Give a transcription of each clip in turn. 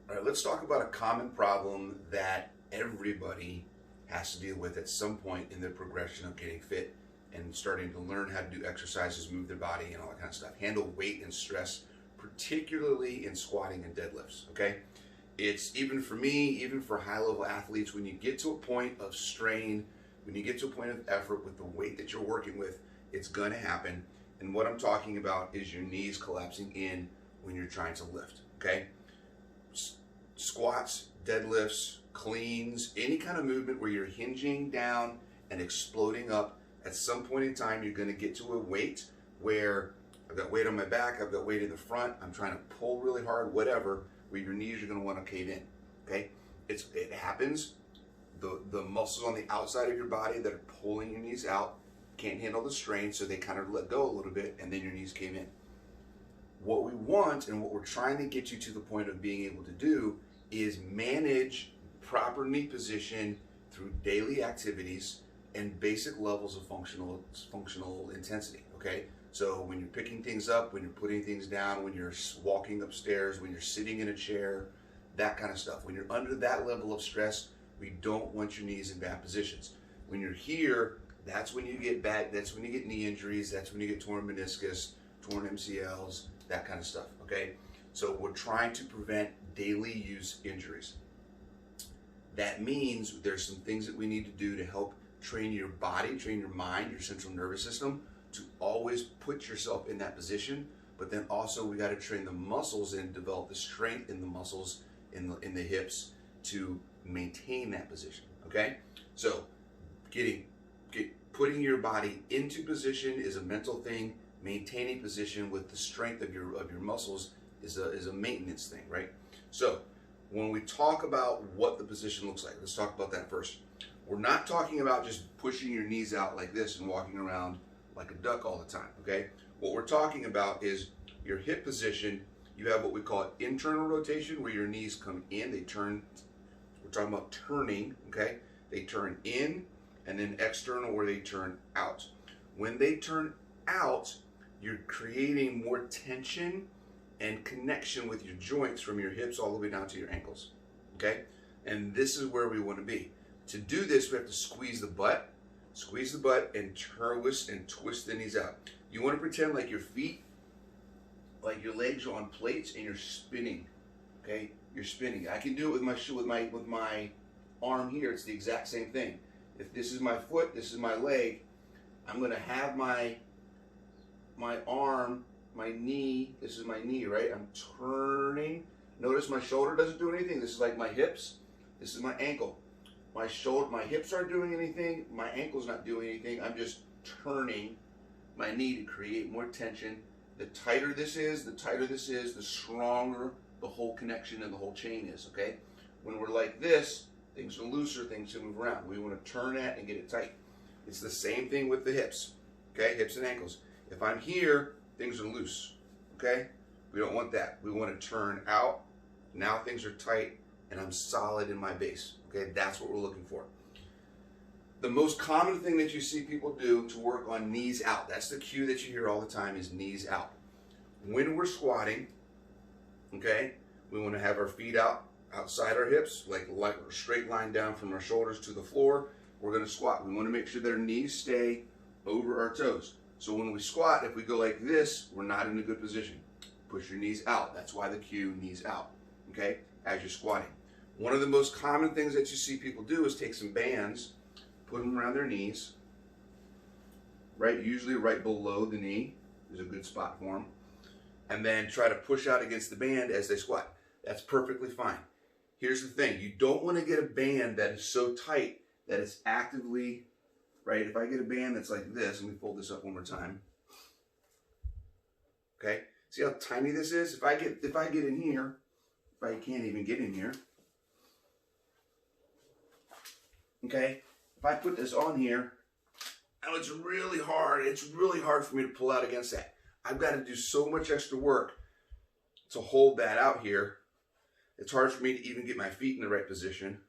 All right, let's talk about a common problem that everybody has to deal with at some point in their progression of getting fit and starting to learn how to do exercises, move their body, and all that kind of stuff. Handle weight and stress, particularly in squatting and deadlifts, okay? It's even for me, even for high-level athletes, when you get to a point of strain, when you get to a point of effort with the weight that you're working with, it's going to happen. And what I'm talking about is your knees collapsing in when you're trying to lift, okay? Squats, deadlifts, cleans, any kind of movement where you're hinging down and exploding up, at some point in time you're going to get to a weight where I've got weight on my back, I've got weight in the front, I'm trying to pull really hard, whatever, where your knees are going to want to cave in. Okay, it happens. The muscles on the outside of your body that are pulling your knees out can't handle the strain, so they kind of let go a little bit, and then your knees cave in. What we want and what we're trying to get you to the point of being able to do is manage proper knee position through daily activities and basic levels of functional intensity, okay? So when you're picking things up, when you're putting things down, when you're walking upstairs, when you're sitting in a chair, that kind of stuff. When you're under that level of stress, we don't want your knees in bad positions. When you're here, that's when you get knee injuries, that's when you get torn meniscus, torn MCLs, that kind of stuff, okay? So we're trying to prevent daily use injuries. That means there's some things that we need to do to help train your body, train your mind, your central nervous system to always put yourself in that position. But then also we got to train the muscles and develop the strength in the muscles in the hips to maintain that position. Okay, so putting your body into position is a mental thing. Maintaining position with the strength of your muscles is a maintenance thing, right? So when we talk about what the position looks like, let's talk about that first. We're not talking about just pushing your knees out like this and walking around like a duck all the time, okay? What we're talking about is your hip position. You have what we call internal rotation, where your knees come in, they turn. We're talking about turning, okay? They turn in, and then external, where they turn out. When they turn out, you're creating more tension and connection with your joints from your hips all the way down to your ankles, okay? And this is where we want to be. To do this, we have to squeeze the butt and twist the knees out. You want to pretend like your feet, like your legs are on plates and you're spinning, okay? You're spinning. I can do it with my arm here. It's the exact same thing. If this is my foot, this is my leg, I'm going to have my arm, my knee, this is my knee, right? I'm turning. Notice my shoulder doesn't do anything. This is like my hips. This is my ankle. My hips aren't doing anything. My ankle's not doing anything. I'm just turning my knee to create more tension. The tighter this is, the stronger the whole connection and the whole chain is, okay? When we're like this, things are looser, things can move around. We want to turn that and get it tight. It's the same thing with the hips, okay? Hips and ankles. If I'm here, things are loose, okay? We don't want that. We want to turn out. Now things are tight and I'm solid in my base, okay? That's what we're looking for. The most common thing that you see people do to work on knees out, that's the cue that you hear all the time, is knees out. When we're squatting, okay, we want to have our feet out outside our hips, like a straight line down from our shoulders to the floor. We're going to squat. We want to make sure that our knees stay over our toes. So when we squat, if we go like this, we're not in a good position. Push your knees out. That's why the cue, knees out, okay, as you're squatting. One of the most common things that you see people do is take some bands, put them around their knees, right, usually right below the knee is a good spot for them, and then try to push out against the band as they squat. That's perfectly fine. Here's the thing. You don't want to get a band that is so tight that it's actively, right, if I get a band that's like this, let me fold this up one more time. Okay, see how tiny this is? If I get in here, if I can't even get in here, okay, if I put this on here, now it's really hard for me to pull out against that. I've got to do so much extra work to hold that out here. It's hard for me to even get my feet in the right position.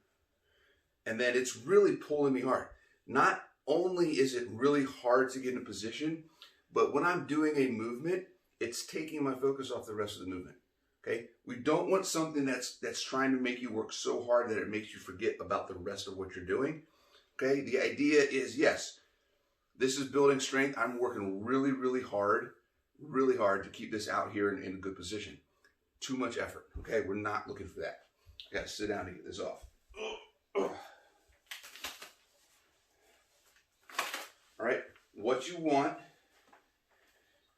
And then it's really pulling me hard. Not only is it really hard to get in a position, but when I'm doing a movement, it's taking my focus off the rest of the movement. Okay, we don't want something that's trying to make you work so hard that it makes you forget about the rest of what you're doing. Okay, the idea is, yes, this is building strength. I'm working really hard to keep this out here in a good position. Too much effort. Okay, we're not looking for that. I gotta sit down to get this off. All right, what you want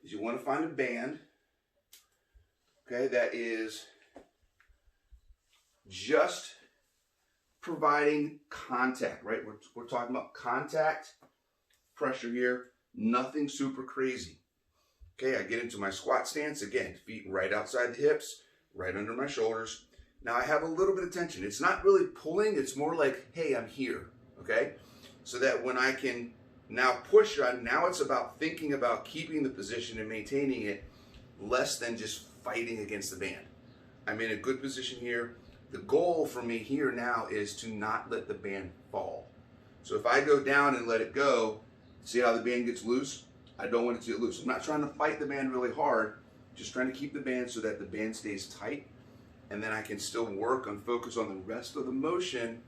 is you want to find a band, okay, that is just providing contact, right? We're talking about contact, pressure here, nothing super crazy. Okay, I get into my squat stance, again, feet right outside the hips, right under my shoulders. Now I have a little bit of tension. It's not really pulling, it's more like, hey, I'm here, okay? So that when I can now push on, now it's about thinking about keeping the position and maintaining it, less than just fighting against the band. I'm in a good position here. The goal for me here now is to not let the band fall. So if I go down and let it go, see how the band gets loose? I don't want it to get loose. I'm not trying to fight the band really hard, just trying to keep the band so that the band stays tight, and then I can still work and focus on the rest of the motion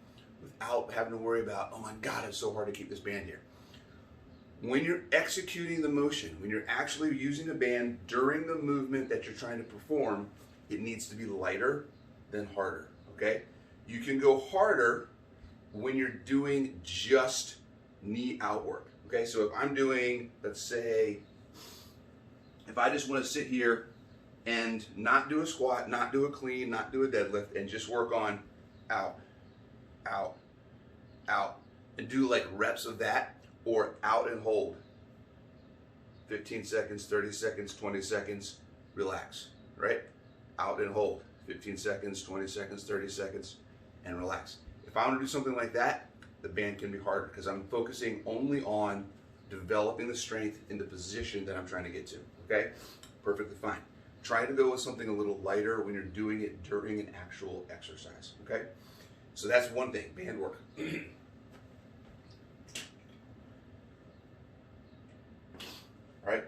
without having to worry about, oh my God, it's so hard to keep this band here. When you're executing the motion, when you're actually using a band during the movement that you're trying to perform, it needs to be lighter than harder, okay? You can go harder when you're doing just knee out work, okay? So if I'm doing, let's say, if I just want to sit here and not do a squat, not do a clean, not do a deadlift, and just work on out, out, out, and do like reps of that, or out and hold. 15 seconds, 30 seconds, 20 seconds, relax, right? Out and hold. 15 seconds, 20 seconds, 30 seconds, and relax. If I want to do something like that, the band can be harder because I'm focusing only on developing the strength in the position that I'm trying to get to, okay? Perfectly fine. Try to go with something a little lighter when you're doing it during an actual exercise, okay? So that's one thing, band work. All right,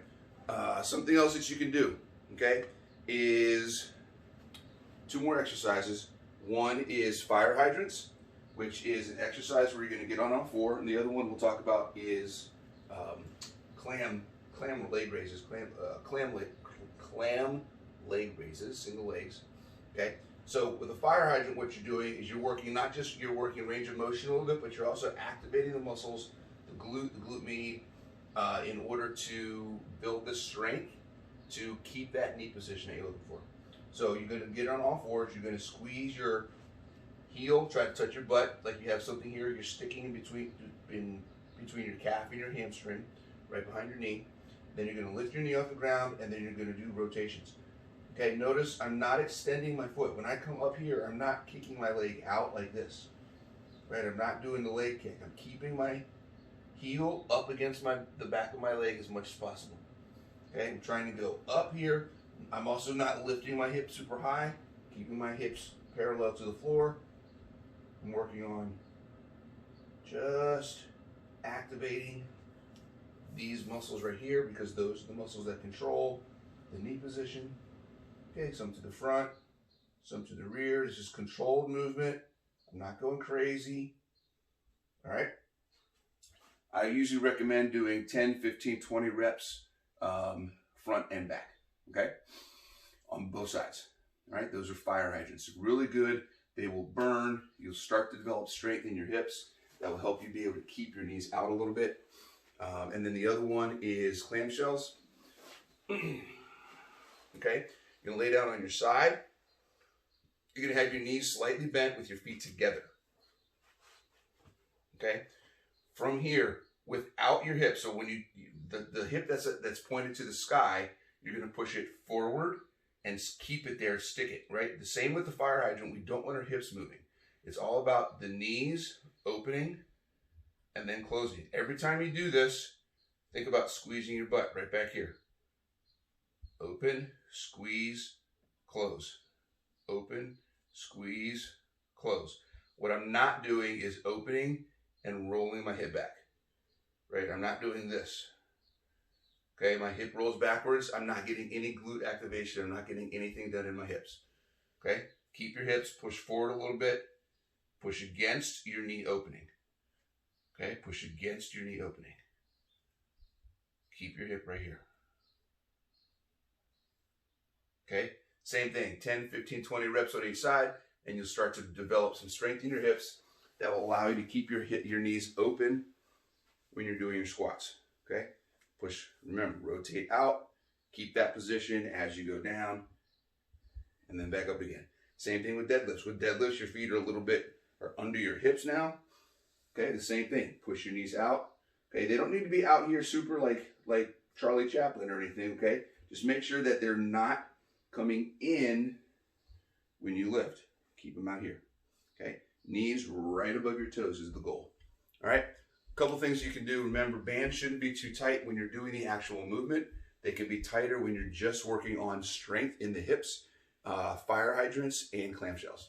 something else that you can do, okay, is two more exercises. One is fire hydrants, which is an exercise where you're going to get on all four, and the other one we'll talk about is clam leg raises, clam leg raises, single legs. Okay, so with a fire hydrant, what you're doing is you're working not just you're working range of motion a little bit, but you're also activating the muscles, the glute med, in order to build the strength to keep that knee position that you're looking for. So you're going to get on all fours. You're going to squeeze your heel, try to touch your butt like you have something here. You're sticking in between your calf and your hamstring, right behind your knee. Then you're going to lift your knee off the ground, and then you're going to do rotations. Okay, notice I'm not extending my foot. When I come up here, I'm not kicking my leg out like this. Right, I'm not doing the leg kick. I'm keeping my heel up against the back of my leg as much as possible. Okay, I'm trying to go up here. I'm also not lifting my hips super high, keeping my hips parallel to the floor. I'm working on just activating these muscles right here because those are the muscles that control the knee position. Okay, some to the front, some to the rear. It's just controlled movement. I'm not going crazy. All right. I usually recommend doing 10, 15, 20 reps front and back, okay, on both sides. All right, those are fire hydrants. Really good. They will burn. You'll start to develop strength in your hips. That will help you be able to keep your knees out a little bit. And then the other one is clamshells. Okay, you're going to lay down on your side. You're going to have your knees slightly bent with your feet together. Okay, from here, without your hip, so when the hip that's pointed to the sky, you're going to push it forward and keep it there, stick it, right? The same with the fire hydrant. We don't want our hips moving. It's all about the knees opening and then closing. Every time you do this, think about squeezing your butt right back here. Open, squeeze, close. Open, squeeze, close. What I'm not doing is opening and rolling my hip back, right? I'm not doing this. Okay, my hip rolls backwards. I'm not getting any glute activation. I'm not getting anything done in my hips. Okay, keep your hips, push forward a little bit, push against your knee opening. Okay, push against your knee opening. Keep your hip right here. Okay, same thing, 10, 15, 20 reps on each side, and you'll start to develop some strength in your hips that will allow you to keep your knees open when you're doing your squats. Okay, push, remember, rotate out, keep that position as you go down, and then back up again. Same thing with deadlifts. With deadlifts, your feet are a little bit under your hips now. Okay, the same thing. Push your knees out. Okay, they don't need to be out here super like Charlie Chaplin or anything, okay? Just make sure that they're not coming in when you lift. Keep them out here, okay? Knees right above your toes is the goal. All right, a couple things you can do. Remember, bands shouldn't be too tight when you're doing the actual movement. They can be tighter when you're just working on strength in the hips, fire hydrants, and clamshells.